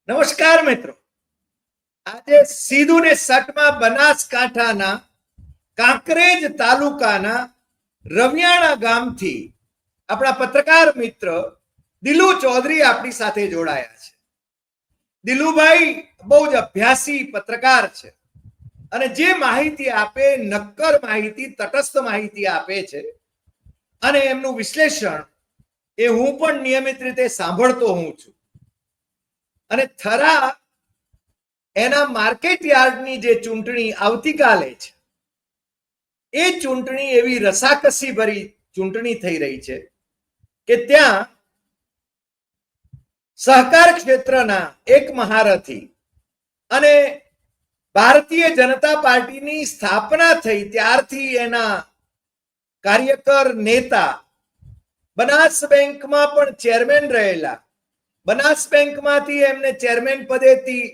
નમસ્કાર મિત્રો, આજે સીધું ને સટમાં બનાસકાંઠાના કાંકરેજ તાલુકાના રવિયાણા ગામથી આપણા પત્રકાર મિત્ર દિલુ ચૌધરી આપણી સાથે જોડાયા છે. દિલુભાઈ બહુ જ અભ્યાસી પત્રકાર છે અને જે માહિતી આપે નક્કર માહિતી, તટસ્થ માહિતી આપે છે અને એમનું વિશ્લેષણ એ હું પણ નિયમિત રીતે સાંભળતો હું છું. અને થરા એના માર્કેટ યાર્ડની જે ચૂંટણી આવતીકાલે છે, એ ચૂંટણી એવી રસાકસી ભરી ચૂંટણી થઈ રહી છે કે ત્યાં સહકાર ક્ષેત્રના એક મહારથી અને ભારતીય જનતા પાર્ટીની સ્થાપના થઈ ત્યારથી એના કાર્યકર નેતા, બનાસ બેંકમાં પણ ચેરમેન રહેલા, બનાસ બેંકમાંથી એમને ચેરમેન પદેથી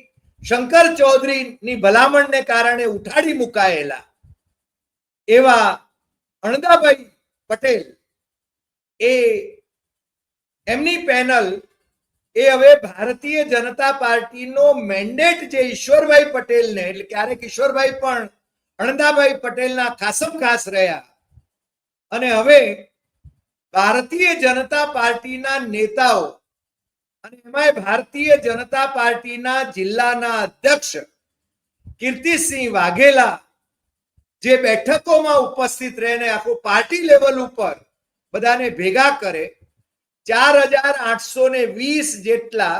શંકર ચૌધરીની ભલામણને કારણે ઉઠાડી મુકાયેલા એવા અણદાભાઈ પટેલ, એ એમની પેનલ એ હવે ભારતીય જનતા પાર્ટીનો મેન્ડેટ જે ઈશ્વરભાઈ પટેલને, એટલે ક્યારેક ઈશ્વરભાઈ પણ અણદાભાઈ પટેલના ખાસમ ખાસ રહ્યા અને હવે ભારતીય જનતા પાર્ટીના નેતાઓ અને એમાં ભારતીય જનતા પાર્ટીના જિલ્લાના અધ્યક્ષ કીર્તિસિંહ વાઘેલા જે બેઠકોમાં ઉપસ્થિત રહીને આખું પાર્ટી લેવલ ઉપર બધાને ભેગા કરે, 4820 જેટલા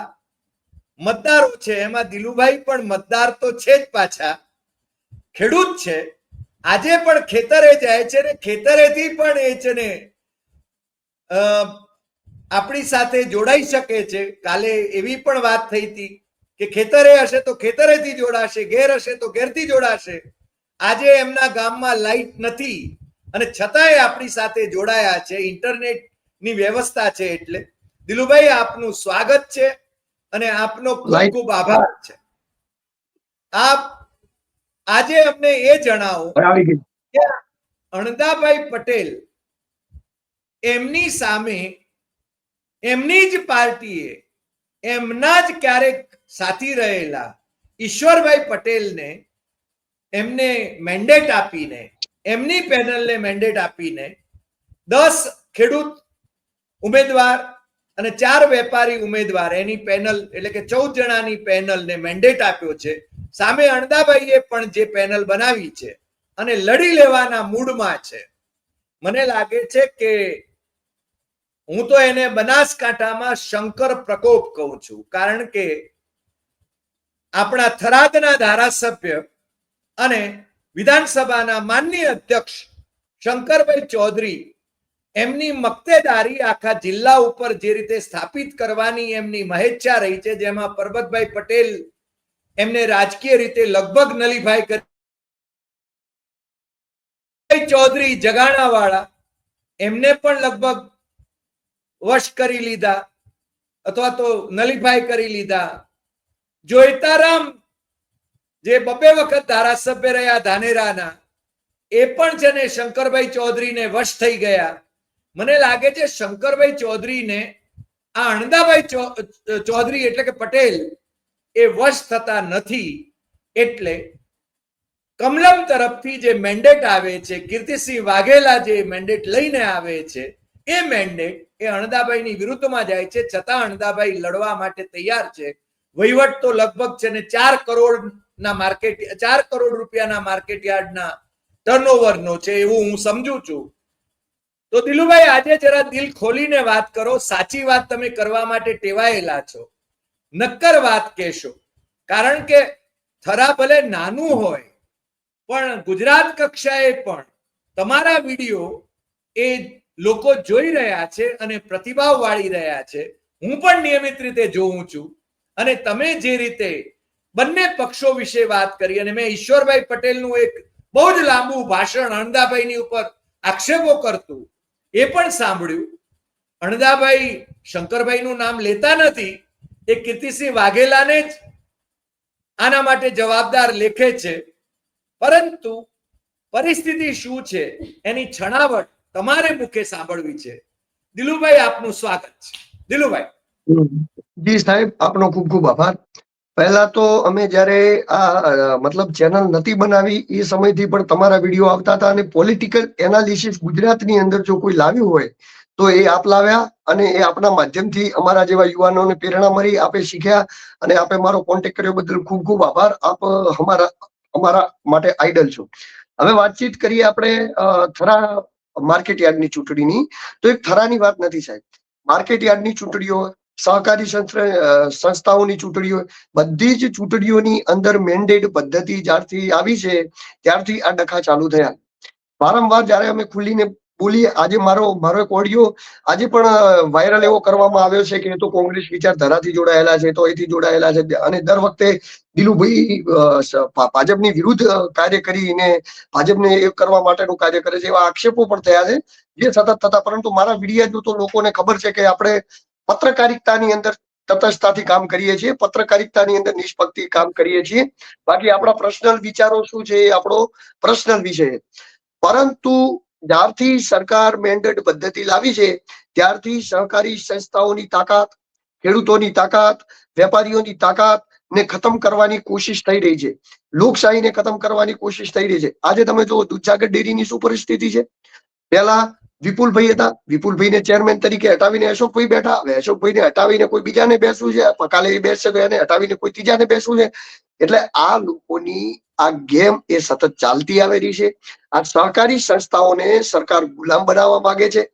મતદારો છે. એમાં દિલુભાઈ પણ મતદાર તો છે જ, પાછા ખેડૂત છે. આજે પણ ખેતરે જાય છે ને ખેતરેથી પણ એ છે ને આપણી સાથે જોડાઈ શકે છે. કાલે એવી પણ વાત થઈ હતી કે ખેતરે હશે તો ખેતરેથી જોડાશે, ઘેર હશે તો ઘેરથી જોડાશે. આજે એમના ગામમાં લાઈટ નથી અને છતાંય આપણી સાથે જોડાયા છે. ઇન્ટરનેટની વ્યવસ્થા છે. એટલે દિલુભાઈ, આપનું સ્વાગત છે અને આપનો ખૂબ ખૂબ આભાર છે. આપ આજે અમને એ જણાવો કે અણદાભાઈ પટેલ એમની સામે એમની જ પાર્ટીએ એમના જ ક્યારેક સાથી રહેલા ઈશ્વરભાઈ પટેલને એમને મેન્ડેટ આપીને, એમની પેનલને મેન્ડેટ આપીને 10 ખેડૂત ઉમેદવાર અને 4 વેપારી ઉમેદવાર, એની પેનલ એટલે કે 14 જણાની પેનલને મેન્ડેટ આપ્યો છે. સામે અણદાભાઈએ પણ જે પેનલ બનાવી છે અને લડી લેવાના મૂડમાં છે. મને લાગે છે કે હું તો એને બનાસકાંઠામાં શંકર પ્રકોપ કહું છું, કારણ કે આપણા થરાદના ધારાસભ્ય અને વિધાનસભાના માનનીય અધ્યક્ષ શંકરભાઈ ચૌધરી એમની મક્તેદારી આખા જિલ્લા ઉપર જે રીતે સ્થાપિત કરવાની એમની મહેચ્છા રહી છે, જેમાં પરબતભાઈ પટેલ એમને રાજકીય રીતે લગભગ નલીભાઈ કરી, ચૌધરી જગાણાવાળા એમને પણ લગભગ વશ કરી લીધા અથવા તો નલીભાઈ કરી લીધા. જોઈતારામ જે 2 વખત ધારાસભ્ય રહ્યા ધાનેરાના, એ પણ છે ને શંકરભાઈ ચૌધરીને વશ થઈ ગયા. મને લાગે છે શંકરભાઈ ચૌધરીને આ અણદાભાઈ ચૌધરી એટલે કે પટેલ એ વશ થતા નથી. એટલે કમલમ તરફથી જે મેન્ડેટ આવે છે, કીર્તિસિંહ વાઘેલા જે મેન્ડેટ લઈને આવે છે, એ મેન્ડેટ એ અણદાભાઈની વિરુદ્ધમાં જાય છે. છતાં અણદાભાઈ લડવા માટે તૈયાર છે. વહીવટ તો લગભગ છે ને 4 કરોડ રૂપિયાના માર્કેટ યાર્ડના ટર્નઓવરનો છે, એવું હું સમજુ છું. તો દિલુભાઈ, આજે જરા દિલ ખોલીને વાત કરો. સાચી વાત તમે કરવા માટે ટેવાયેલા છો, નક્કર વાત કહેશો. કારણ કે થરા ભલે નાનું હોય પણ ગુજરાત કક્ષાએ પણ તમારા વિડીયો એ લોકો જોઈ રહ્યા છે અને પ્રતિભાવ વાળી રહ્યા છે. હું પણ નિયમિત રીતે જોઉં છું અને તમે જે રીતે બંને પક્ષો વિશે વાત કરી, અને મેં ઈશ્વરભાઈ પટેલનું એક બહુ જ લાંબુ ભાષણ અણદાભાઈની ઉપર આક્ષેપો કરતું એ પણ સાંભળ્યું. અણદાભાઈ શંકરભાઈનું નામ લેતા નથી, એ કીર્તિસિંહ વાઘેલાને જ આના માટે જવાબદાર લેખે છે. પરંતુ પરિસ્થિતિ શું છે એની છણાવટ તમારે મુખે સાંભળવી છે. દિલુભાઈ, આપનું સ્વાગત છે. દિલુભાઈ. જી સાહેબ, આપનો ખૂબ ખૂબ આભાર. પહેલા તો અમે જયારે આ મતલબ ચેનલ નથી બનાવી એ સમયથી પણ તમારા વિડીયો આવતા હતા, અને પોલિટિકલ એનાલિસિસ ગુજરાતની અંદર જો કોઈ લાવ્યું હોય તો એ આપ લાવ્યા, અને એ આપના માધ્યમથી અમારા જેવા યુવાનોને પ્રેરણા મળી, આપે શીખ્યા, અને આપે મારો કોન્ટેક્ટ કર્યો બદલ ખૂબ ખૂબ આભાર. આપ અમારા માટે આઈડલ છો. હવે વાતચીત કરીએ આપણે થરા માર્કેટ યાર્ડની ચૂંટણીની. તો એક થરાની વાત નથી સાહેબ, માર્કેટ યાર્ડની ચૂંટણીઓ, સહકારી સંસ્થાઓની ચૂંટણીઓ, બધી જ ચૂંટણીઓની અંદર મેન્ડેટ પદ્ધતિ જ્યારથી આવી છે ત્યારથી આ ડખા ચાલુ થયા. વારંવાર જયારે અમે ખુલીને બોલીએ, આજે મારો એક ઓડિયો આજે પણ વાયરલ એવો કરવામાં આવ્યો છે કે એ તો કોંગ્રેસ વિચારધારાથી જોડાયેલા છે, તો એથી જોડાયેલા છે, અને દર વખતે દિલુભાઈ ભાજપની વિરુદ્ધ કાર્ય કરીને ભાજપને એ કરવા માટેનું કાર્ય કરે છે, એવા આક્ષેપો પણ થયા છે જે સતત થતા. પરંતુ મારા વિડીયા જો તો લોકોને ખબર છે કે આપણે પત્રકારિતાની અંદર તટસ્થતાથી કામ કરીએ છીએ, પત્રકારિતાની અંદર નિષ્પક્ષથી કામ કરીએ છીએ. બાકી આપણા પર્સનલ વિચારો શું છે એ આપણો પર્સનલ વિષય છે. પરંતુ જ્યારથી સરકાર મેન્ડેટ પદ્ધતિ લાવી છે ત્યારથી સહકારી સંસ્થાઓની તાકાત, ખેડૂતોની તાકાત, વેપારીઓની તાકાત ને ખતમ કરવાની કોશિશ થઈ રહી છે. લોકશાહીને ખતમ કરવાની કોશિશ થઈ રહી છે. આજે તમે જુઓ દૂધસાગર ડેરીની શું પરિસ્થિતિ છે. પહેલા વિપુલભાઈ હતા, વિપુલભાઈને ચેરમેન તરીકે હટાવીને અશોકભાઈ બેઠા. હવે અશોકભાઈને હટાવીને કોઈ બીજાને બેસવું છે, કાલે એ બેસશે તો એને હટાવીને કોઈ ત્રીજાને બેસવું છે. એટલે આ લોકોની આ ગેમ એ સતત ચાલતી આવેલી છે. આ સહકારી સંસ્થાઓને સરકાર ગુલામ બનાવવા માંગે છે.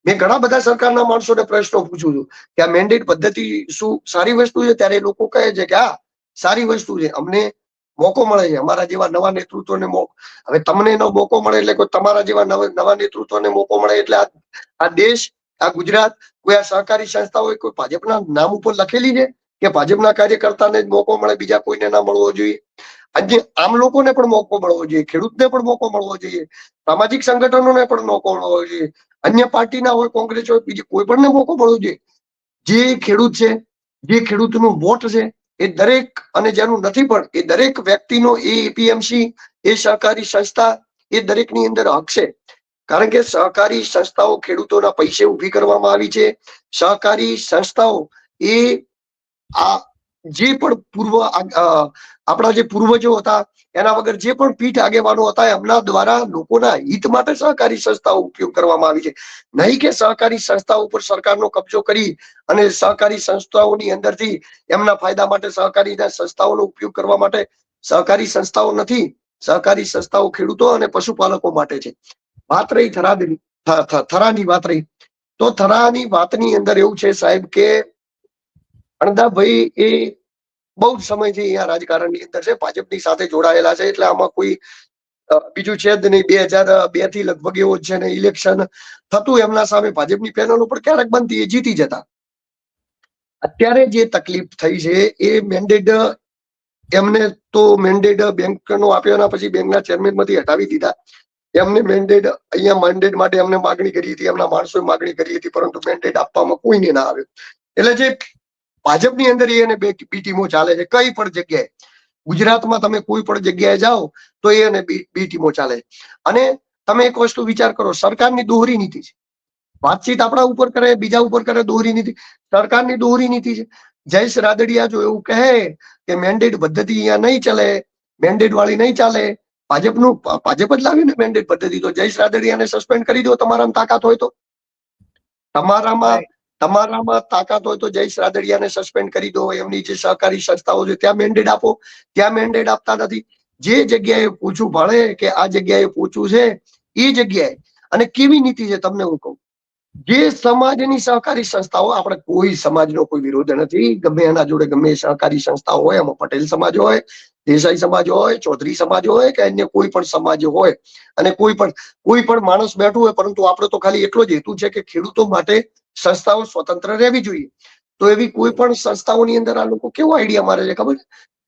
મેં ઘણા બધા સરકારના માણસોને પ્રશ્નો પૂછું છું કે આ મેન્ડેટ પદ્ધતિ શું સારી વસ્તુ છે, ત્યારે લોકો કહે છે કે હા સારી વસ્તુ છે, અમને મોકો મળે છે, અમારા જેવા નવા નેતૃત્વને હવે તમને એનો મોકો મળે એટલે કોઈ તમારા જેવા નવા નેતૃત્વને મોકો મળે એટલે આ દેશ, આ ગુજરાત, કોઈ આ સહકારી સંસ્થાઓ કોઈ ભાજપના નામ ઉપર લખેલી છે કે ભાજપના કાર્યકર્તાને જ મોકો મળે, બીજા કોઈને ના મળવો જોઈએ? આજે આમ લોકોને પણ મોકો મળવો જોઈએ, ખેડૂતને પણ મોકો મળવો જોઈએ, સામાજિક સંગઠનોને પણ મોકો મળવો જોઈએ, અન્ય પાર્ટીના હોય, કોંગ્રેસ હોય, બીજી કોઈ પણ ને મોકો મળવો જોઈએ. જે ખેડૂત છે, જે ખેડૂતનું વોટ છે, એ દરેક, અને જેનું નથી પણ એ દરેક વ્યક્તિનો એ એપીએમસી, એ સહકારી સંસ્થા, એ દરેકની અંદર હક છે. કારણ કે સહકારી સંસ્થાઓ ખેડૂતોના પૈસે ઉભી કરવામાં આવી છે. સહકારી સંસ્થાઓ એ આ જે પણ આપણા જે પૂર્વજો હતા એના વગર જે પણ પીઠ આગેવાનો હતા એમના દ્વારા લોકોના હિત માટે સહકારી સંસ્થાઓ ઉપયોગ કરવામાં આવી છે. નહીં કે સહકારી સંસ્થાઓ ઉપર સરકારનો કબજો કરી અને સહકારી સંસ્થાઓની અંદરથી એમના ફાયદા માટે સહકારી સંસ્થાઓનો ઉપયોગ કરવા માટે. સહકારી સંસ્થાઓ નથી, સહકારી સંસ્થાઓ ખેડૂતો અને પશુપાલકો માટે છે. વાત રહી થરાની વાત રહી, તો થરાની વાતની અંદર એવું છે સાહેબ કે અણદાભાઈ એ બહુ જ સમયથી અહીંયા રાજકારણની અંદર છે, ભાજપની સાથે જોડાયેલા છે, એટલે આમાં કોઈ બીજું છે જ નહીં. 2002 થી લગભગ એવો જ છે ને, ઇલેક્શન થતું એમના સામે ભાજપની પેનલો પણ ક્યારેક બનતી, એ જીતી જતા. અત્યારે જે તકલીફ થઈ છે એ મેન્ડેટ એમને તો મેન્ડેટ બેંકનો આપ્યો, એના પછી બેંકના ચેરમેનમાંથી હટાવી દીધા. એમને મેન્ડેટ અહીંયા મેન્ડેટ માટે એમને માગણી કરી હતી, એમના માણસોએ માગણી કરી હતી, પરંતુ મેન્ડેટ આપવામાં કોઈને ના આવ્યો. એટલે જે ભાજપની અંદર એને બે ટીમો ચાલે છે. કઈ પણ જગ્યાએ ગુજરાતમાં તમે કોઈ પણ જગ્યાએ જાઓ તો એને બે ટીમો ચાલે છે. અને તમે એક વસ્તુ વિચાર કરો, સરકારની દોહરી નીતિ છે. વાતચીત આપણા ઉપર કરે, બીજા ઉપર કરે, દોહરી નીતિ સરકારની દોહરી નીતિ છે. જયેશ રાદડિયા જો એવું કહે કે મેન્ડેટ પદ્ધતિ અહીંયા નહીં ચાલે, મેન્ડેટ વાળી નહીં ચાલે, ભાજપ જ લાવ્યું ને મેન્ડેટ પદ્ધતિ, તો જયેશ રાદડિયાને સસ્પેન્ડ કરી દો તમારામાં તાકાત હોય તો. તમારામાં તાકાત હોય તો જયેશ રાદડિયાને સસ્પેન્ડ કરી દો. એમની જે સહકારી સંસ્થાઓ છે ત્યાં મેન્ડેટ આપો. ત્યાં મેન્ડેટ આપતા નથી. જે જગ્યાએ પૂછવું પડે કે આ જગ્યાએ પૂછવું છે એ જગ્યાએ, અને કેવી નીતિ છે તમને હું કહું, જે સમાજની સહકારી સંસ્થાઓ, આપણે કોઈ સમાજનો કોઈ વિરોધ નથી, ગમે એના જોડે ગમે સહકારી સંસ્થાઓ હોય, એમાં પટેલ સમાજ હોય, દેસાઈ સમાજ હોય, ચૌધરી સમાજ હોય કે અન્ય કોઈ પણ સમાજ હોય, અને કોઈ પણ માણસ બેઠું હોય, પરંતુ આપણે તો ખાલી એટલો જ હેતુ છે કે ખેડૂતો માટે સંસ્થાઓ સ્વતંત્ર રહેવી જોઈએ. તો એવી કોઈ પણ સંસ્થાઓની અંદર આ લોકો કેવો આઈડિયા મારે છે ખબર?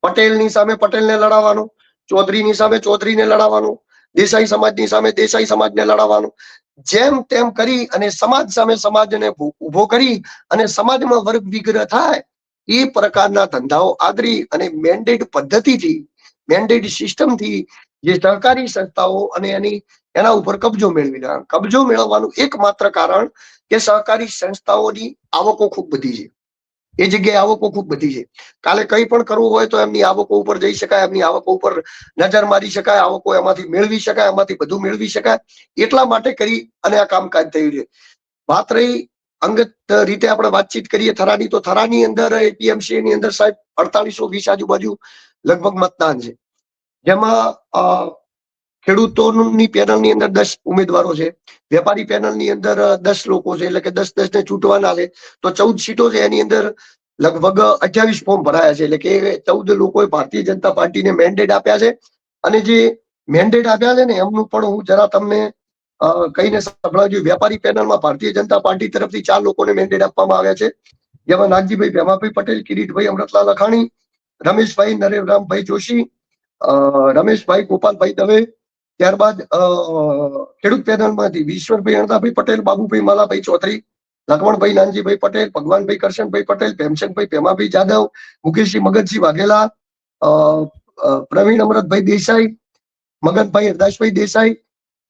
પટેલની સામે પટેલને લડાવવાનો, ચૌધરીની સામે ચૌધરીને લડાવવાનો, દેસાઈ સમાજની સામે દેસાઈ સમાજને લડાવવાનો, જેમ તેમ કરી અને સમાજ સામે સમાજને ઉભો કરી અને સમાજમાં વર્ગ વિગ્રહ થાય એ પ્રકારના ધંધાઓ આદરી અને મેન્ડેટ પદ્ધતિથી, મેન્ડેટ સિસ્ટમથી જે સહકારી સંસ્થાઓ અને એના ઉપર કબજો મેળવી લેવાનો. કબજો મેળવવાનું એકમાત્ર કારણ કે સહકારી સંસ્થાઓની આવકો ખૂબ બધી છે. એ જગ્યાએ આવકો ખૂબ બધી છે. કાલે કંઈ પણ કરવું હોય તો એમની આવકો ઉપર જઈ શકાય, એમની આવકો ઉપર નજર મારી શકાય, આવકો એમાંથી મેળવી શકાય, એમાંથી બધું મેળવી શકાય. એટલા માટે કરી અને આ કામકાજ થયું છે. વાત રહી અંગત રીતે આપણે વાતચીત કરીએ થરાની, તો થરાની અંદર એપીએમસી ની અંદર સાહેબ 4820 આજુબાજુ લગભગ મતદાન છે, જેમાં ખેડૂતોની પેનલની અંદર 10 ઉમેદવારો છે, વેપારી પેનલની અંદર 10 લોકો છે, એટલે કે 10 ને ચૂંટવાના છે. તો 14 સીટો છે, એની અંદર લગભગ 28 ફોર્મ ભરાયા છે, એટલે કે 14 લોકોએ ભારતીય જનતા પાર્ટીને મેન્ડેટ આપ્યા છે. અને જે મેન્ડેટ આપ્યા છે ને એમનું પણ હું જરા તમને કહીને સંભળાવ્યું. વેપારી પેનલમાં ભારતીય જનતા પાર્ટી તરફથી 4 લોકોને મેન્ડેટ આપવામાં આવ્યા છે, જેમાં નાગજીભાઈ ભેમાભાઈ પટેલ, કિરીટભાઈ અમૃતલાલ અખાણી, રમેશભાઈ નરેશરામભાઈ જોશી, રમેશભાઈ ગોપાલભાઈ દવે. ત્યારબાદ ખેડૂત પેનલમાંથી ઈશ્વરભાઈ અણદાભાઈ પટેલ, બાબુભાઈ માલાભાઈ ચૌધરી, લખમણભાઈ નાનજીભાઈ પટેલ, ભગવાનભાઈ કરશનભાઈ પટેલ, ભેમચંદભાઈ ભેમાભાઈ જાદવ, મુકેશજી મગનસિંહ વાઘેલા, પ્રવીણ અમરતભાઈ દેસાઈ, મગનભાઈ હરદાસભાઈ દેસાઈ,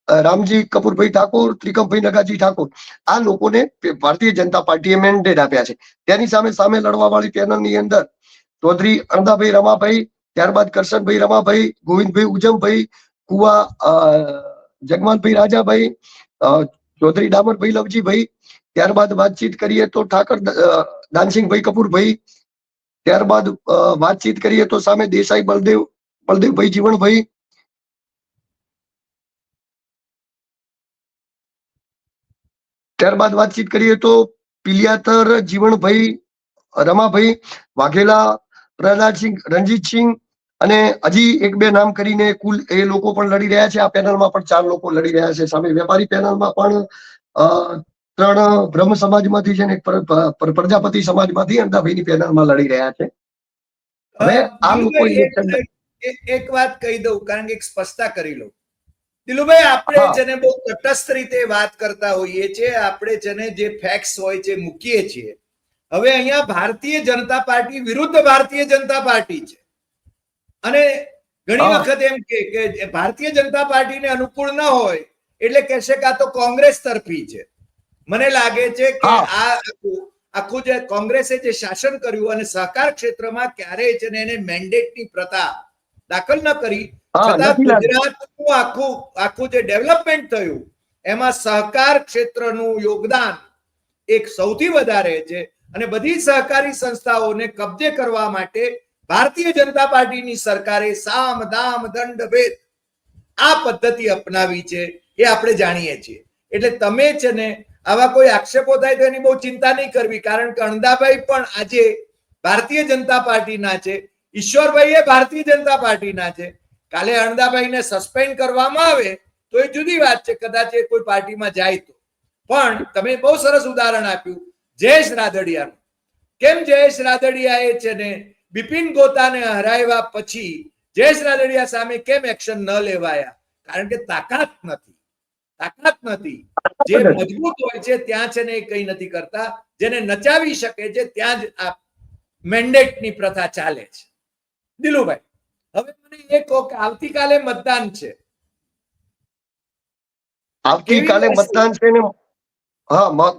રામજી કપૂરભાઈ ઠાકોર, ત્રિકમભાઈ નગાજી ઠાકોર. આ લોકોને ભારતીય જનતા પાર્ટીએ મેન્ડેટ આપ્યા છે. તેની સામે લડવાવાળી પેનલની અંદર ચૌધરી અણદાભાઈ રમાભાઈ, ત્યારબાદ કરશનભાઈ રમાભાઈ, ગોવિંદભાઈ ઉજમભાઈ, કુવા જગમાલભાઈ રાજાભાઈ, ચૌધરી ડામરભાઈ લવજીભાઈ. ત્યારબાદ વાતચીત કરીએ તો ઠાકર દાનસિંહભાઈ કપૂરભાઈ. ત્યારબાદ વાતચીત કરીએ તો સામે દેસાઈ બલદેવભાઈ જીવણભાઈ. ત્યારબાદ વાતચીત કરીએ તો પિલિયાતર જીવણભાઈ, રમાભાઈ વાઘેલા, પ્રહલાદસિંહ, રણજીતસિંહ, અને હજી 1-2 નામ કરીને કુલ એ લોકો પણ લડી રહ્યા છે. આ પેનલમાં પણ 4 લોકો લડી રહ્યા છે. સામે વેપારી પેનલમાં પણ 3 બ્રહ્મ સમાજમાંથી છે ને પ્રજાપતિ સમાજમાંથી અણદાભાઈની પેનલમાં લડી રહ્યા છે. હવે આ લોકો એક વાત કહી દઉં, કારણ કે એક સ્પષ્ટતા કરી લઉં. દિલુભાઈ, આપણે જેને બહુ તટસ્થ રીતે વાત કરતા હોઈએ છીએ, આપણે જેને જે ફેક્ટ્સ હોય છે મૂકીએ છીએ. હવે અહીંયા ભારતીય જનતા પાર્ટી વિરુદ્ધ ભારતીય જનતા પાર્ટી છે, અને ઘણી વખત એમ કે ભારતીય જનતા પાર્ટીને અનુકૂળ ન હોય એટલે કહેશે કે આ તો કોંગ્રેસ તરફી છે. મને લાગે છે કે આ આખું જે કોંગ્રેસે જે શાસન કર્યું અને સહકાર ક્ષેત્રમાં ક્યારેય છે ને એને મેન્ડેટની પ્રથા દાખલ ન કરી, છતાં ગુજરાતનું આખું જે ડેવલપમેન્ટ થયું એમાં સહકાર ક્ષેત્રનું યોગદાન એક સૌથી વધારે છે. અને બધી સહકારી સંસ્થાઓને કબજે કરવા માટે ભારતીય જનતા પાર્ટીની સરકારે સામ દામ દંડ ભેદ આ પદ્ધતિ અપનાવી છે, એ આપણે જાણીએ છીએ. એટલે તમે છે ને આવા કોઈ આક્ષેપો થાય તો એની બહુ ચિંતા નહીં કરવી, કારણ કે અણદાભાઈ પણ આજે ભારતીય જનતા પાર્ટીના છે, ઈશ્વરભાઈ એ ભારતીય જનતા પાર્ટીના છે. કાલે અણદાભાઈને સસ્પેન્ડ કરવામાં આવે તો એ જુદી વાત છે, કદાચ એ કોઈ પાર્ટીમાં જાય તો. પણ તમે બહુ સરસ ઉદાહરણ આપ્યું જયેશ રાદડિયાનું. કેમ જયેશ રાદડિયાએ છે ને બિપિન ગોતાને હરાવ્યા પછી જયેશ રાદડિયા સામે કેમ એક્શન ન લેવાયા? કારણ કે તાકાત નથી. જે મજબૂત હોય છે ત્યાં છે ને એ કઈ નથી કરતા, જેને નચાવી શકે છે ત્યાં જ આ મેન્ડેટની પ્રથા ચાલે છે. દિલુભાઈ, હવે મને એ કહો કે આવતીકાલે મતદાન છે. આવતીકાલે મતદાન છે ને,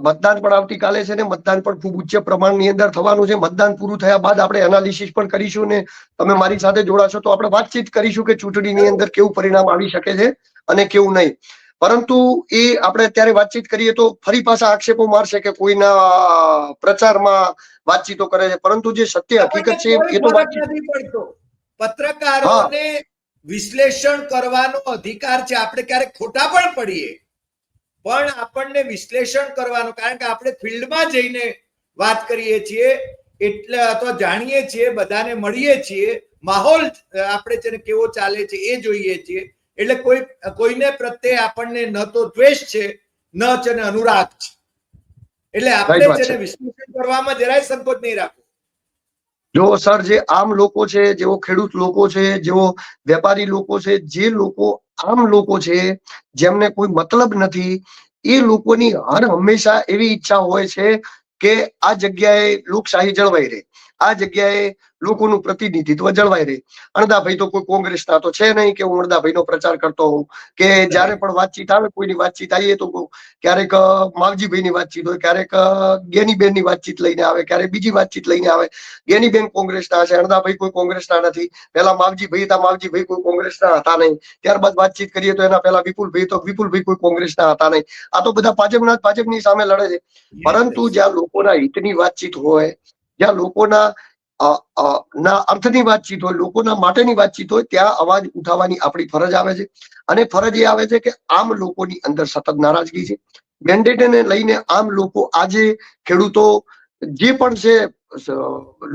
મતદાન પણ આવતીકાલે છે ને. મતદાન પણ ખૂબ ઉચ્ચ પ્રમાણની અંદર થવાનું છે. મતદાન પૂરું થયા બાદ આપણે એનાલિસિસ પણ કરીશું ને તમે મારી સાથે જોડાશો તો આપણે વાતચીત કરીશું કે ચૂંટણીની અંદર કેવું પરિણામ આવી શકે છે અને કેવું નહીં. પરંતુ એ આપણે અત્યારે વાતચીત કરીએ તો ફરી પાછા આક્ષેપો મારશે કે કોઈના પ્રચારમાં વાતચીતો કરે છે, પરંતુ જે સત્ય હકીકત છે એ તો વાતચીત. પત્રકારોને વિશ્લેષણ કરવાનો અધિકાર છે. આપણે ક્યારેક ખોટા પણ પડીએ, પણ આપણને વિશ્લેષણ કરવાનો, કારણ કે આપણે ફિલ્ડમાં જઈને વાત કરીએ છીએ એટલે અથવા જાણીએ છીએ, બધાને મળીએ છીએ, માહોલ આપણે છે ને કેવો ચાલે છે એ જોઈએ છીએ. એટલે કોઈને પ્રત્યે આપણને ન તો દ્વેષ છે ન છે ને અનુરાગ છે. એટલે આપણે છે ને વિશ્લેષણ કરવામાં જરાય સંકોચ નહીં રાખવો. જો સર, જે આમ લોકો છે, જેવો ખેડૂત લોકો છે, જેવો વેપારી લોકો છે, જે લોકો આમ લોકો છે જેમને કોઈ મતલબ નથી, એ લોકોની હર હંમેશા એવી ઈચ્છા હોય છે કે આ જગ્યાએ લોકશાહી જળવાઈ રહે, આ જગ્યાએ લોકોનું પ્રતિનિધિત્વ જળવાઈ રહે. અણદાભાઈ તો કોઈ કોંગ્રેસના તો છે નહીં કે હું અણદાભાઈનો પ્રચાર કરતો હોઉં, કે જયારે પણ વાતચીત આવે, કોઈની વાતચીત આવીએ તો ક્યારેક માવજીભાઈની વાતચીત હોય, ક્યારેક ગેનીબેનની વાતચીત લઈને આવે, ક્યારેક બીજી વાતચીત લઈને આવે. ગેનીબેન કોંગ્રેસના છે, અણદાભાઈ કોઈ કોંગ્રેસના નથી. પેલા માવજીભાઈ હતા, માવજીભાઈ કોઈ કોંગ્રેસના હતા નહીં. ત્યારબાદ વાતચીત કરીએ તો એના પહેલા વિપુલભાઈ, તો વિપુલભાઈ કોઈ કોંગ્રેસના હતા નહીં. આ તો બધા ભાજપની સામે લડે છે. પરંતુ જ્યાં લોકોના હિતની વાતચીત હોય, જ્યાં લોકોના ના અર્થની વાતચીત હોય, લોકોના માટેની વાતચીત હોય, ત્યાં અવાજ ઉઠાવવાની આપણી ફરજ આવે છે. અને ફરજ એ આવે છે કે આમ લોકોની અંદર સતત નારાજગી છે. મેન્ડેટને લઈને આમ લોકો આજે ખેડૂતો જે પણ છે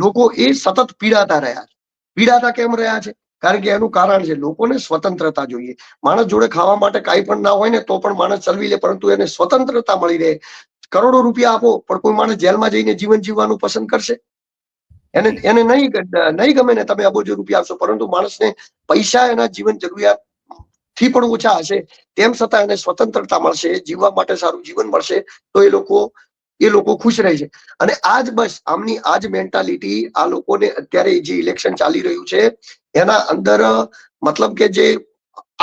લોકો એ સતત પીડાતા રહ્યા છે. પીડાતા કેમ રહ્યા છે? કારણ કે એનું કારણ છે લોકોને સ્વતંત્રતા જોઈએ. માણસ જોડે ખાવા માટે કાંઈ પણ ના હોય ને તો પણ માણસ ચલવી લે, પરંતુ એને સ્વતંત્રતા મળી રહે. કરોડો રૂપિયા આપો પણ કોઈ માણસ જેલમાં જઈને જીવન જીવવાનું પસંદ કરશે? એને નહીં ગમે ને તમે અબજો રૂપિયા આપશો, પરંતુ માણસને પૈસા એના જીવન જરૂરિયાત થી પણ ઓછા હશે તેમ છતાં એને સ્વતંત્રતા મળશે, જીવવા માટે સારું જીવન મળશે, તો એ લોકો ખુશ રહે છે. અને આજ બસ આમની આજ મેન્ટાલિટી આ લોકોને અત્યારે જે ઇલેક્શન ચાલી રહ્યું છે એના અંદર મતલબ કે જે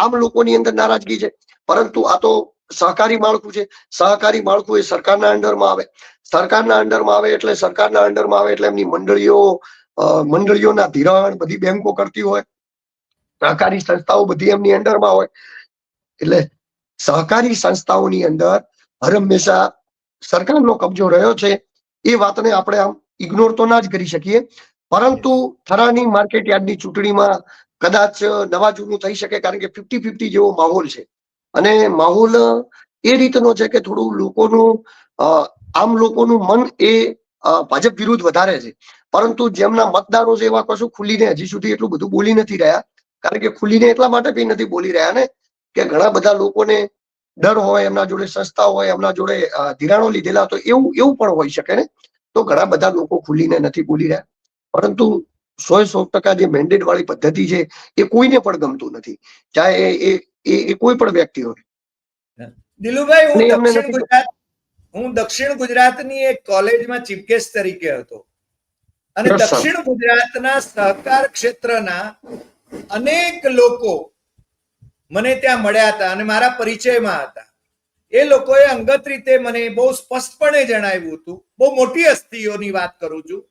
આમ લોકોની અંદર નારાજગી છે. પરંતુ આ તો સહકારી માળખું છે. સહકારી માળખું એ સરકારના અંડરમાં આવે. સરકારના અંડરમાં આવે એટલે સરકારના અંડરમાં આવે એટલે એમની મંડળીઓના ધિરાણ બધી બેંકો કરતી હોય, સહકારી સંસ્થાઓ બધી એમની અંડરમાં હોય. એટલે સહકારી સંસ્થાઓની અંદર હર હંમેશા સરકારનો કબજો રહ્યો છે. એ વાતને આપણે આમ ઇગ્નોર તો ના જ કરી શકીએ. પરંતુ થરાની માર્કેટ યાર્ડની ચૂંટણીમાં કદાચ નવા જૂનું થઈ શકે, કારણ કે 50-50 જેવો માહોલ છે. અને માહોલ એ રીતનો છે કે થોડું લોકોનું આમ લોકોનું મન એ ભાજપ વિરુદ્ધ વધારે છે. પરંતુ જેમના મતદારો છે એવા કશું ખુલીને હજી સુધી એટલું બધું બોલી નથી રહ્યા. કારણ કે ખુલીને એટલા માટે બી નથી બોલી રહ્યા ને કે ઘણા બધા લોકોને ડર હોય, એમના જોડે સંસ્થા હોય, એમના જોડે ધિરાણો લીધેલા, તો એવું પણ હોઈ શકે ને. તો ઘણા બધા લોકો ખુલીને નથી બોલી રહ્યા. પરંતુ 100% જે મેન્ડેટ વાળી પદ્ધતિ છે એ કોઈને પણ ગમતું નથી, ચાહે એ કોઈ પણ વ્યક્તિ હોય. દિલુભાઈ, હું દક્ષિણ ગુજરાતની એક કોલેજમાં ચીફ ગેસ્ટ તરીકે હતો અને દક્ષિણ ગુજરાતના સહકાર ક્ષેત્રના અનેક લોકો મને ત્યાં મળ્યા હતા અને મારા પરિચયમાં હતા. એ લોકોએ અંગત રીતે મને બહુ સ્પષ્ટપણે જણાવ્યું હતું, બહુ મોટી હસ્તીઓની વાત કરું છું,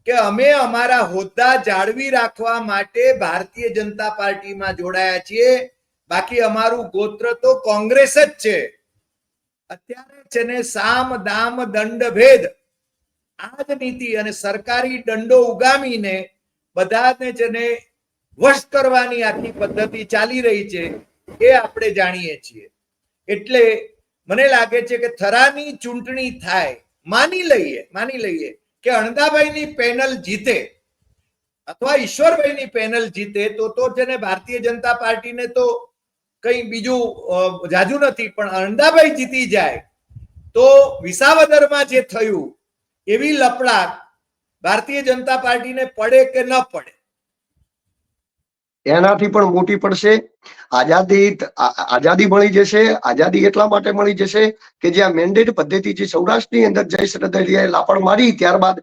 કે અમે અમારા હોદ્દા જાળવી રાખવા માટે ભારતીય જનતા પાર્ટીમાં જોડાયા છીએ, બાકી અમારું ગોત્ર તો કોંગ્રેસ જ છે. અત્યારે છે ને સામ દામ દંડ ભેદ આ જ નીતિ અને સરકારી દંડો ઉગામીને બધાને જેને વશ કરવાની આખી પદ્ધતિ ચાલી રહી છે એ આપણે જાણીએ છીએ. એટલે મને લાગે છે કે થરાની ચૂંટણી થાય, માની લઈએ કે અણદાભાઈની પેનલ જીતે અથવા ઈશ્વરભાઈની પેનલ જીતે તો છે ને ભારતીય જનતા પાર્ટીને તો કઈ બીજું જાજુ નથી, પણ અણદાભાઈ જીતી જાય તો વિસાવદરમાં જે થયું એવી લપડાટ ભારતીય જનતા પાર્ટીને પડે કે ન પડે? એનાથી પણ મોટી પડશે. આઝાદી મળી જશે. આઝાદી એટલા માટે મળી જશે કે જ્યાં મેન્ડેટ પદ્ધતિ જે સૌરાષ્ટ્રની અંદર જયેશ રાદડિયાએ લાપડ મારી, ત્યારબાદ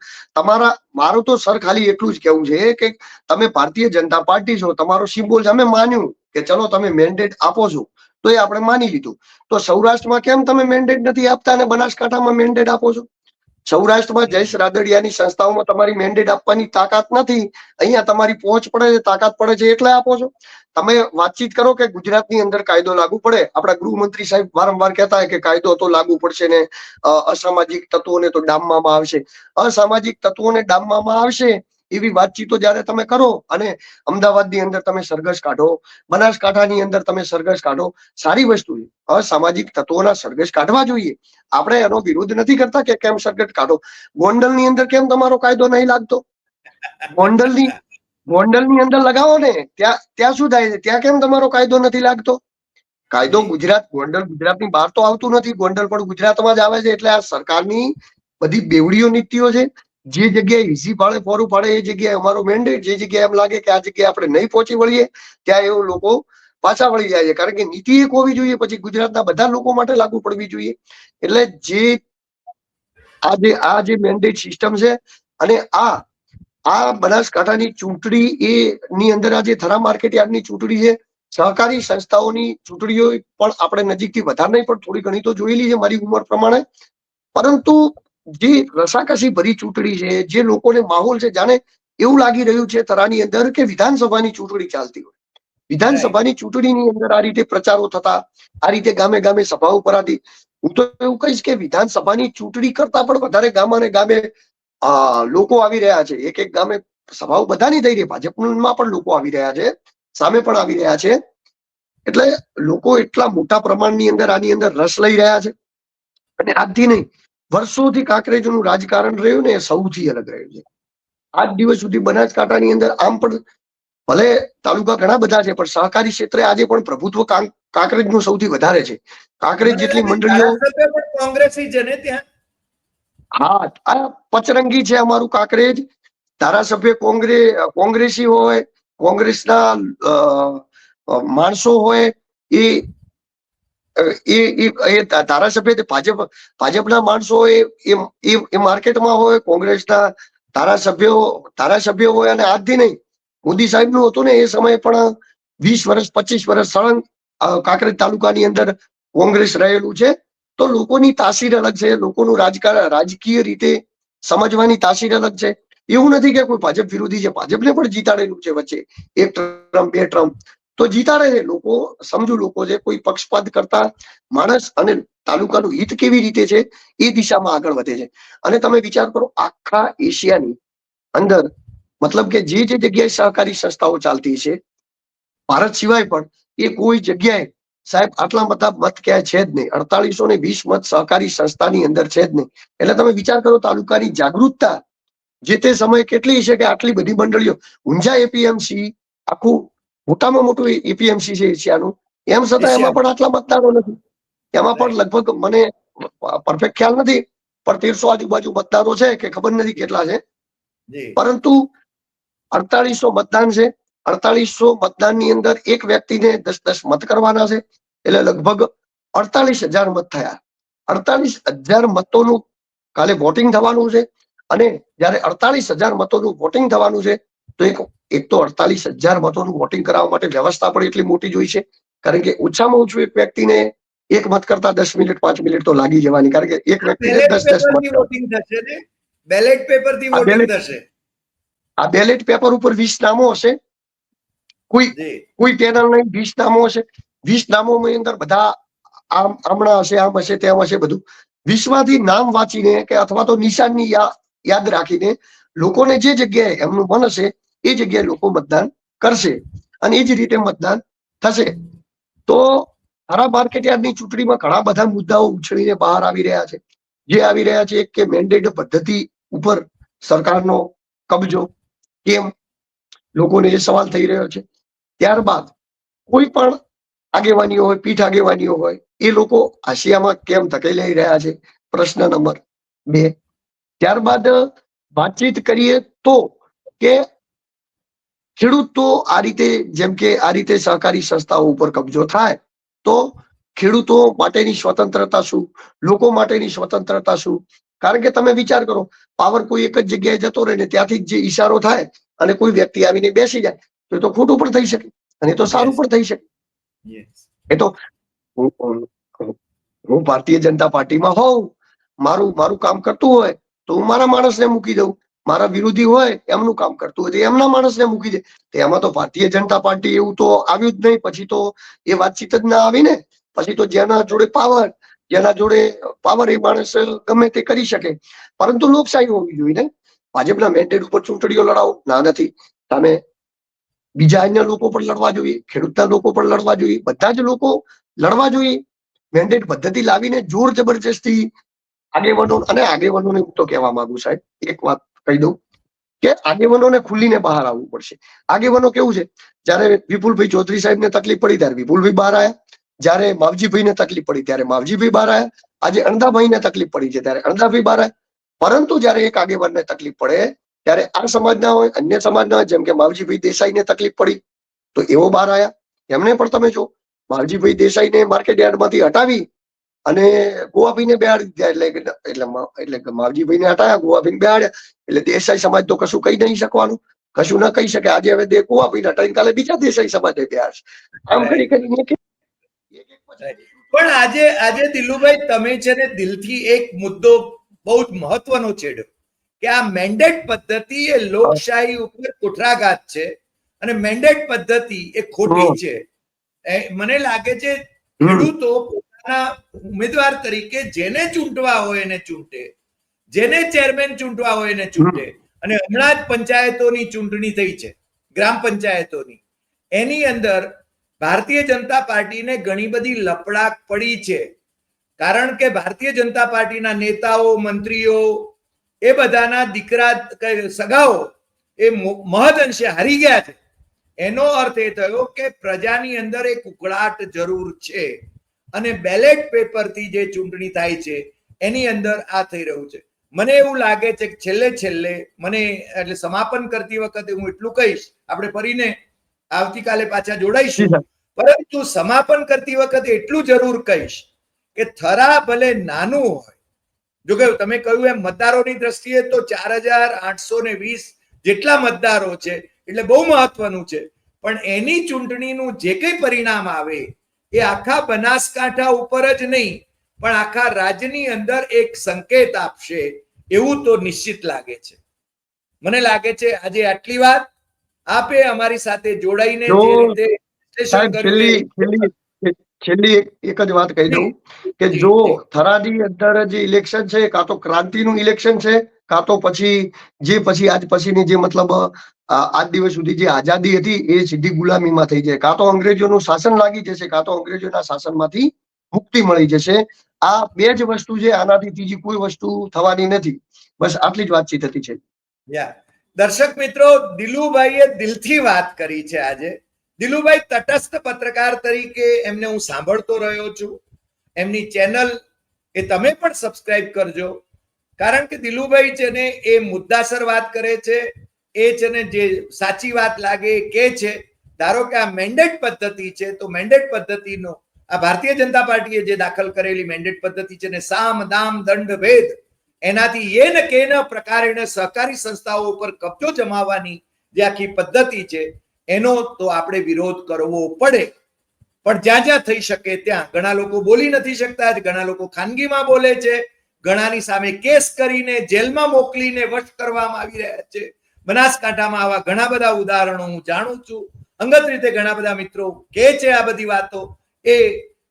મારું તો સર ખાલી એટલું જ કહેવું છે કે તમે ભારતીય જનતા પાર્ટી છો, તમારો સિમ્બોલ અમે માન્યું કે ચલો તમે મેન્ડેટ આપો છો તો એ આપણે માની લીધું. તો સૌરાષ્ટ્રમાં કેમ તમે મેન્ડેટ નથી આપતા અને બનાસકાંઠામાં મેન્ડેટ આપો છો? સૌરાષ્ટ્રમાં જયેશ રાદડિયાની સંસ્થાઓમાં તમારી મેન્ડેટ આપવાની તાકાત નથી, અહીંયા તમારી પહોંચ પડે છે, તાકાત પડે છે એટલે આપો છો. તમે વાતચીત કરો કે ગુજરાતની અંદર કાયદો લાગુ પડે. આપણા ગૃહમંત્રી સાહેબ વારંવાર કહેતા હોય કે કાયદો તો લાગુ પડશે ને અસામાજિક તત્વોને તો ડામવામાં આવશે. અસામાજિક તત્વોને ડામવામાં આવશે એવી વાતચીતો જયારે તમે કરો અને અમદાવાદની અંદર તમે સરઘસ કાઢો, બનાસકાંઠાની અંદર તમે સરઘસ કાઢો, સારી વસ્તુ છે. અસામાજિક તત્વોના સરઘસ કાઢવા જોઈએ. આપણે એનો વિરોધ નથી કરતા કે કેમ સરઘસ કાઢો. ગોંડલની અંદર કેમ તમારો કાયદો નહીં લાગતો? ગોંડલની અંદર લગાવો ને, ત્યાં શું થાય છે? ત્યાં કેમ તમારો કાયદો નથી લાગતો? કાયદો ગોંડલ ગુજરાતની બહાર તો આવતું નથી, ગોંડલ પણ ગુજરાતમાં જ આવે છે. એટલે આ સરકારની બધી બેવડીઓ નીતિઓ છે. જે જગ્યાએ ઈઝી ફાળે ફોરું ફાળે એ જગ્યાએ અમારો મેન્ડેટ, જે જગ્યાએ એમ લાગે કે આ જગ્યાએ આપણે નહીં પહોંચી વળીએ ત્યાં એવું લોકો પાછા વળી જાય છે. કારણ કે નીતિ એક હોવી જોઈએ, પછી ગુજરાતના બધા લોકો માટે લાગુ પડવી જોઈએ. એટલે આ જે મેન્ડેટ સિસ્ટમ છે અને આ આ બનાસકાંઠાની ચૂંટણી ની અંદર આજે થરા માર્કેટ યાર્ડની ચૂંટણી છે, સહકારી સંસ્થાઓની ચૂંટણીઓ પણ આપણે નજીકથી વધારે નહીં પણ થોડી ઘણી તો જોયેલી છે મારી ઉંમર પ્રમાણે. પરંતુ જે રસાકસી ભરી ચૂંટણી છે, જે લોકોને માહોલ છે, જાણે એવું લાગી રહ્યું છે થરાની અંદર કે વિધાનસભાની ચૂંટણી ચાલતી હોય. વિધાનસભાની ચૂંટણીની અંદર આ રીતે પ્રચારો થતા, આ રીતે ગામે ગામે સભાઓ ભરાતી. હું તો એવું કહીશ કે વિધાનસભાની ચૂંટણી કરતા પણ વધારે ગામે ગામે લોકો આવી રહ્યા છે. એક એક ગામે સભાઓ બધાની થઈ રહી, ભાજપમાં પણ લોકો આવી રહ્યા છે, સામે પણ આવી રહ્યા છે. એટલે લોકો એટલા મોટા પ્રમાણની અંદર આની અંદર રસ લઈ રહ્યા છે. અને આજથી નહીં, વર્ષોથી કાંકરેજનું રાજકારણ રહ્યું ને એ સૌથી અલગ રહ્યું છે. આજ દિવસ સુધી બનાસકાંઠાની અંદર આમ પણ ભલે તાલુકા ઘણા બધા છે, પણ સહકારી ક્ષેત્રે આજે પણ પ્રભુત્વ કાંકરેજનું સૌથી વધારે છે. કાંકરેજ જેટલી મંડળીઓ કોંગ્રેસી છે ને ત્યાં. હા, આ પચરંગી છે અમારું કાંકરેજ. ધારાસભ્ય કોંગ્રેસી હોય, કોંગ્રેસના માણસો હોય, એ ધારાસભ્ય ભાજપના માણસો હોય, એ માર્કેટમાં હોય, કોંગ્રેસના ધારાસભ્યો હોય. અને આજથી નહીં, મોદી સાહેબનું હતું ને એ સમયે પણ 20 વર્ષ 25 વર્ષ સળંગ કાંકરેજ તાલુકાની અંદર કોંગ્રેસ રહેલું છે. તો લોકોની તાસીર અલગ છે, લોકોનું રાજકીય રીતે સમજવાની તાસીર અલગ છે. એવું નથી કે કોઈ ભાજપ વિરોધી છે, ભાજપને પણ જીતાડેલું છે વચ્ચે 1 ટર્મ 2 ટર્મ તો જીતાડે છે. લોકો સમજુ લોકો છે, કોઈ પક્ષપાત કરતા માણસ અને તાલુકાનું હિત કેવી રીતે છે એ દિશામાં આગળ વધે છે. અને તમે વિચાર કરો, આખા એશિયાની અંદર મતલબ કે જે જગ્યાએ સહકારી સંસ્થાઓ ચાલતી છે ભારત સિવાય પણ, એ કોઈ જગ્યાએ સાહેબ આટલા બધા મત ક્યાંય છે જ નહીં. 4820 મત સહકારી સંસ્થાની અંદર છે જ નહીં. એટલે તમે વિચાર કરો, તાલુકાની જાગૃતતા જે તે સમયે કેટલી છે કે આટલી બધી મંડળીઓ, ઊંઝા એપીએમસી આખું મોટામાં મોટું એપીએમસી છે એશિયાનું, એમ છતાં એમાં પણ આટલા મતદારો નથી. એમાં પણ લગભગ મને પરફેક્ટ ખ્યાલ નથી, પણ 1300 આજુબાજુ મતદારો છે કે ખબર નથી કેટલા છે. પરંતુ 4800 મતદાન છે. 4800 મતદાનની અંદર એક વ્યક્તિને 10-10 મત કરવાના છે, એટલે લગભગ 48,000 મત થયા. 48,000 મતોનું કાલે વોટિંગ થવાનું છે. અને જયારે 48,000 મતોનું વોટિંગ થવાનું છે, તો એક તો 48,000 મતોનું વોટિંગ કરાવવા માટે વ્યવસ્થા પણ એટલી મોટી જોઈ છે. કારણ કે ઓછામાં ઓછું એક વ્યક્તિને એક મત કરતા 10 મિનિટ 5 મિનિટ તો લાગી જવાની. કારણ કે એક વ્યક્તિને 10-10 મત. બેલેટ પેપરથી વોટિંગ થશે. આ બેલેટ પેપર ઉપર 20 નામો હશે. કોઈ પેનલ નહીં, 20 નામો હશે. 20 નામોની અંદર બધા આમણા હશે, આમ હશે, તેમ હશે. બધું 20માંથી નામ વાંચીને કે અથવા તો નિશાનની યાદ રાખીને લોકોને જે જગ્યાએ એમનું મન હશે એ જગ્યાએ લોકો મતદાન કરશે. અને એ જ રીતે મતદાન થશે. તો થરા માર્કેટ યાર્ડની ચૂંટણીમાં ઘણા બધા મુદ્દાઓ ઉછળીને બહાર આવી રહ્યા છે. જે આવી રહ્યા છે કે મેન્ડેટ પદ્ધતિ ઉપર સરકારનો કબજો કેમ, લોકોને એ સવાલ થઈ રહ્યો છે. ત્યારબાદ કોઈ પણ આગેવાનીઓ હોય, પીઠ આગેવાનીઓ હોય, એ લોકો આશિયામાં કેમ ધકેલાઈ રહ્યા છે, પ્રશ્ન નંબર 2. ત્યારબાદ વાતચીત કરીએ તો કે ખેડૂતો આ રીતે, જેમ કે આ રીતે સહકારી સંસ્થાઓ ઉપર કબજો થાય તો ખેડૂતો માટેની સ્વતંત્રતા શું, લોકો માટેની સ્વતંત્રતા શું? કારણ કે તમે વિચાર કરો, પાવર કોઈ એક જ જગ્યાએ જતો રહે ને ત્યાંથી જે ઈશારો થાય અને કોઈ વ્યક્તિ આવીને બેસી જાય તો એ તો ખોટું પણ થઈ શકે અને એ તો સારું પણ થઈ શકે. એ તો હું ભારતીય જનતા પાર્ટીમાં હોઉં, મારું કામ કરતું હોય તો હું મારા માણસને મૂકી દઉં, મારા વિરોધી હોય એમનું કામ કરતું હોય તો એમના માણસને મૂકી દે. એમાં તો ભારતીય જનતા પાર્ટી એવું તો આવ્યું જ નહીં. પછી તો એ વાતચીત જ ના આવી ને. પછી તો જેના જોડે પાવર એ માણસ ગમે તે કરી શકે. પરંતુ લોકશાહી હોવી જોઈએ ને. ભાજપના મેન્ડેટ ઉપર ચૂંટણીઓ લડાવો ના નથી. સામે બીજા અન્ય લોકો પણ લડવા જોઈએ, ખેડૂતના લોકો પણ લડવા જોઈએ, બધા જ લોકો લડવા જોઈએ. મેન્ડેટ પદ્ધતિ લાવીને જોર જબરજસ્તી આગેવાનોને હું તો કહેવા માંગુ સાહેબ, એક વાત કહી દઉં કે આગેવાનોને ખુલીને બહાર આવવું પડશે. આગેવાનો કેવું છે, જયારે વિપુલભાઈ ચૌધરી સાહેબને તકલીફ પડી ત્યારે વિપુલભાઈ બહાર આવ્યા, જયારે માવજીભાઈને તકલીફ પડી ત્યારે માવજીભાઈ બહાર આવ્યા, આજે અણદાભાઈને તકલીફ પડી છે ત્યારે અણદાભાઈ બહાર આવ્યા. પરંતુ જયારે એક આગેવાનને તકલીફ પડે ત્યારે આ સમાજના હોય, અન્ય સમાજના હોય, જેમ કે માવજીભાઈ દેસાઈને તકલીફ પડી તો એવો બહાર આવ્યા. એમને પણ તમે જો, માવજીભાઈ દેસાઈને માર્કેટ યાર્ડમાંથી હટાવી અને ગોવાભાઈને બેહાડી દીધા એટલે માવજીભાઈને હટાયા, ગોવાભાઈને બેહાડ્યા. એટલે દેસાઈ સમાજ તો કશું કહી નહીં શકવાનું, કશું ના કહી શકે. આજે હવે ગોવાભાઈને હટાઈને કાલે બીજા દેસાઈ સમાજે બેહાડશે. આમ કરી કરીને પણ આજે દિલુભાઈ તમે છે ને દિલથી એક મુદ્દો બહુ જ મહત્વનો છેડ્યો કે આ મેન્ડેટ પદ્ધતિ એ લોકશાહી ઉપર કુઠરાઘાત છે અને મેન્ડેટ પદ્ધતિ એ ખોટી છે. મને લાગે છે ખેડૂતો પોતાના ઉમેદવાર તરીકે જેને ચૂંટવા હોય એને ચૂંટે, જેને ચેરમેન ચૂંટવા હોય એને ચૂંટે. અને હમણાં જ પંચાયતોની ચૂંટણી થઈ છે, ગ્રામ પંચાયતોની. એની અંદર ભારતીય જનતા પાર્ટીને ઘણી બધી લપડાક પડી છે, કારણ કે ભારતીય જનતા પાર્ટીના નેતાઓ, મંત્રીઓ એ બધાના દીકરા સગાઓ એ મહદ અંશે હારી ગયા છે. એનો અર્થ એ થયો કે પ્રજાની અંદર એક ઉકળાટ જરૂર છે અને બેલેટ પેપરથી જે ચૂંટણી થાય છે એની અંદર આ થઈ રહ્યું છે. મને એવું લાગે છે કે છેલ્લે મને એટલે સમાપન કરતી વખતે હું એટલું કહીશ, આપણે ફરીને આવતીકાલે પાછા જોડાઈશું, પરંતુ સમાપન કરતી વખતે એટલું જરૂર કહીશ કે થરા ભલે નાનું હોય, જો કે તમે કહ્યું એમ મતદારોની દ્રષ્ટિએ તો 4820 જેટલા મતદારો છે એટલે બહુ મહત્વનું છે, પણ એની ચૂંટણીનું જે કંઈ પરિણામ આવે એ આખા બનાસકાંઠા ઉપર જ નહીં પણ આખા રાજ્યની અંદર એક સંકેત આપશે એવું તો નિશ્ચિત લાગે છે. મને લાગે છે આજે આટલી વાત આપે અમારી સાથે જોડાઈને જે રીતે છેલ્લી એક જ વાત કહી દઉં કે જો થરાદી અંદર જે ઇલેક્શન છે કાં તો ક્રાંતિનું ઇલેક્શન છે, કાં તો પછી આજ પછીની જે મતલબ આજ દિવસ સુધી જે આઝાદી હતી એ સીધી ગુલામીમાં થઈ જાય, કાં તો અંગ્રેજોનું શાસન લાગી જશે, કાં તો અંગ્રેજોના શાસનમાંથી મુક્તિ મળી જશે. આ બે જ વસ્તુ છે, આનાથી ત્રીજી કોઈ વસ્તુ થવાની નથી. બસ આટલી જ વાતચીત હતી છે. દર્શક મિત્રો, દિલુભાઈએ દિલથી વાત કરી છે આજે. દિલુભાઈ તટસ્થ પત્રકાર તરીકે એમને હું સાંભળતો રહ્યો છું. એમની ચેનલ એ તમે પણ સબસ્ક્રાઇબ કરજો, કારણ કે દિલુભાઈ છે ને એ મુદ્દાસર વાત કરે છે, એ છે ને જે સાચી વાત લાગે એ કે છે. ધારો કે આ મેન્ડેટ પદ્ધતિ છે તો મેન્ડેટ પદ્ધતિનો આ ભારતીય જનતા પાર્ટીએ જે દાખલ કરેલી મેન્ડેટ પદ્ધતિ છે ને સામ દામ દંડ ભેદ એનાથી એ ને કેન પ્રકારે સહકારી સંસ્થાઓ ઉપર કબજો જમાવવાની જે આખી પદ્ધતિ છે એનો તો આપણે વિરોધ કરવો પડે. પણ જ્યાં જ્યાં થઈ શકે ત્યાં ઘણા લોકો બોલી નથી શકતા, ઘણા લોકો ખાનગીમાં બોલે છે, ઘણાની સામે કેસ કરીને જેલમાં મોકલીને વશ કરવામાં આવી રહ્યા છે. બનાસકાંઠામાં આવા ઘણા બધા ઉદાહરણો હું જાણું છું. અંગત રીતે ઘણા બધા મિત્રો કે છે આ બધી વાતો, એ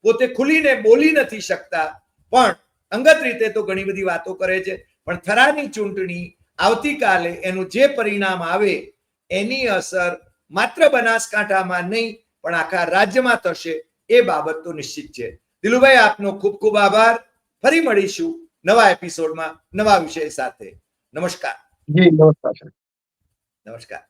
પોતે ખુલીને બોલી નથી શકતા પણ અંગત રીતે તો ઘણી બધી વાતો કરે છે. પણ થરાની ચૂંટણી આવતીકાલે એનું જે પરિણામ આવે એની અસર માત્ર બનાસકાંઠામાં નહીં પણ આખા રાજ્યમાં થશે એ બાબત તો નિશ્ચિત છે. દિલુભાઈ, આપનો ખૂબ ખૂબ આભાર. ફરી મળીશું નવા એપિસોડમાં નવા વિષય સાથે. નમસ્કાર. જી નમસ્કાર. નમસ્કાર.